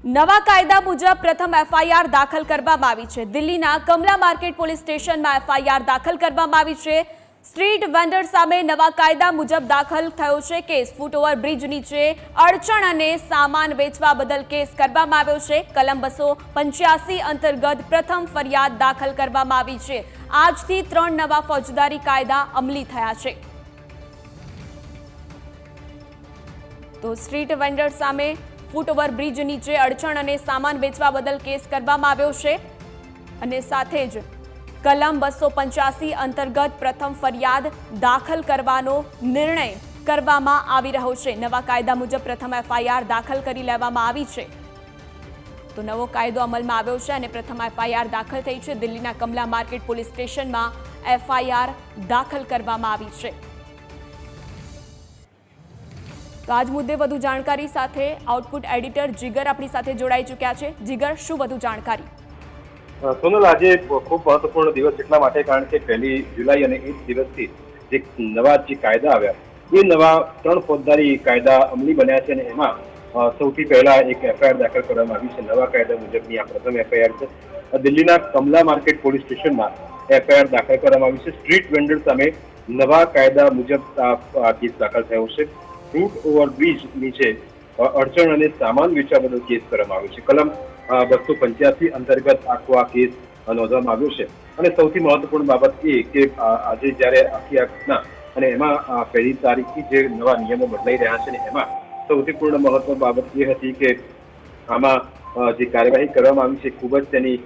નવા કાયદા મુજબ પ્રથમ એફઆઈઆર દાખલ કરવામાં આવી છે। દિલ્હીના કમલા માર્કેટ પોલીસ સ્ટેશનમાં એફઆઈઆર દાખલ કરવામાં આવી છે। સ્ટ્રીટ વેન્ડર સામે નવા કાયદા મુજબ દાખલ થયો છે કેસ। ફૂટ ઓવર બ્રિજ નીચે અડચણ અને સામાન વેચવા બદલ કેસ કરવામાં આવ્યો છે। કલમ 285 અંતર્ગત પ્રથમ ફરિયાદ દાખલ કરવામાં આવી છે। આજથી 3 નવા ફોજદારી કાયદા અમલી થયા છે। તો સ્ટ્રીટ વેન્ડર સામે ફૂટ ઓવર બ્રિજ નીચે અડચણ અને સામાન વેચવા બદલ કેસ કરવામાં આવ્યો છે અને સાથે જ કલમ 285 અંતર્ગત પ્રથમ ફરિયાદ દાખલ કરવાનો નિર્ણય કરવામાં આવી રહ્યો છે। નવા કાયદા મુજબ પ્રથમ એફઆઈઆર દાખલ કરી લેવામાં આવી છે। તો નવો કાયદો અમલમાં આવ્યો છે અને પ્રથમ એફઆઈઆર દાખલ થઈ છે। દિલ્હીના કમલા માર્કેટ પોલીસ સ્ટેશનમાં એફઆઈઆર દાખલ કરવામાં આવી છે। તો આજ મુદ્દે વધુ જાણકારી સાથે આઉટપુટ એડિટર જીગર આપણી સાથે જોડાઈ ચૂક્યા છે। જીગર, શું વધુ જાણકારી? સોનલ, આજે ખૂબ મહત્વપૂર્ણ દિવસ એટલા માટે કારણ કે 1 જુલાઈ અને 1 દિવસથી જે નવા કાયદા આવ્યા એ નવા 3 ફોજદારી કાયદા અમલી બન્યા છે અને એમાં સૌથી પહેલા એક એફઆઈઆર દાખલ કરવામાં આવી છે। નવા કાયદા મુજબની આ પ્રથમ એફઆઈઆર છે। દિલ્હીના કમલા માર્કેટ પોલીસ સ્ટેશનમાં એફઆઈઆર દાખલ કરવામાં આવી છે। સ્ટ્રીટ વેન્ડર સામે નવા કાયદા મુજબ આ કેસ દાખલ થયો છે। ફૂટ ઓવર બ્રિજ નીચે અડચણ અને સામાન વેચવા બદલ કેસ કરવામાં આવ્યો છે। કલમ 285 અંતર્ગત આખો આ કેસ નોંધવામાં આવ્યો છે અને સૌથી મહત્વપૂર્ણ બાબત એ કે આજે જ્યારે આખી આ ઘટના અને એમાં 1 તારીખથી જે નવા નિયમો બદલાઈ રહ્યા છે ને એમાં સૌથી પૂર્ણ મહત્વની બાબત એ હતી કે આમાં જે કાર્યવાહી કરવામાં આવી છે ખૂબ જ તેની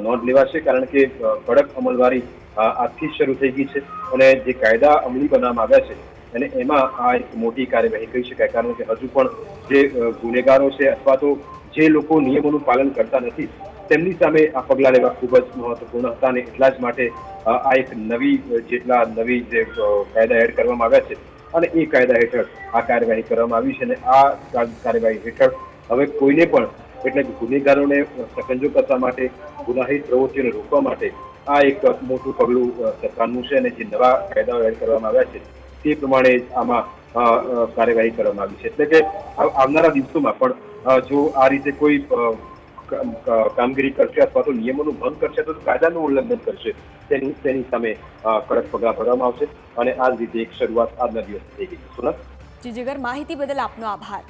નોંધ લેવાશે કારણ કે કડક અમલવારી આજથી શરૂ થઈ ગઈ છે અને જે કાયદા અમલી બનાવવામાં આવ્યા છે અને એમાં આ એક મોટી કાર્યવાહી કહી શકાય કારણ કે હજુ પણ જે ગુનેગારો છે અથવા તો જે લોકો નિયમોનું પાલન કરતા નથી તેમની સામે આ પગલાં લેવા ખૂબ જ મહત્વપૂર્ણ હતા અને એટલા જ માટે આ એક નવી જે કાયદા એડ કરવામાં આવ્યા છે અને એ કાયદા હેઠળ આ કાર્યવાહી કરવામાં આવી છે અને આ કાર્યવાહી હેઠળ હવે કોઈને પણ એટલે કે ગુનેગારોને સકંજો કરવા માટે ગુનાહિત પ્રવૃત્તિઓને રોકવા માટે આ એક મોટું પગલું સરકારનું છે અને જે નવા કાયદાઓ એડ કરવામાં આવ્યા છે તે પ્રમાણે આમાં કાર્યવાહી કરવામાં આવી છે। એટલે કે આવનારા દિવસોમાં પણ જો આ રીતે કોઈ કામગીરી કરશે અથવા તો નિયમોનું ભંગ કરશે તો કાયદાનું ઉલ્લંઘન કરશે તેની સામે કડક પગલાં ભરવામાં આવશે અને આ જ રીતે એક શરૂઆત આજના દિવસ થઈ ગઈ। સોનલ, જી જીગર, માહિતી બદલ આપનો આભાર।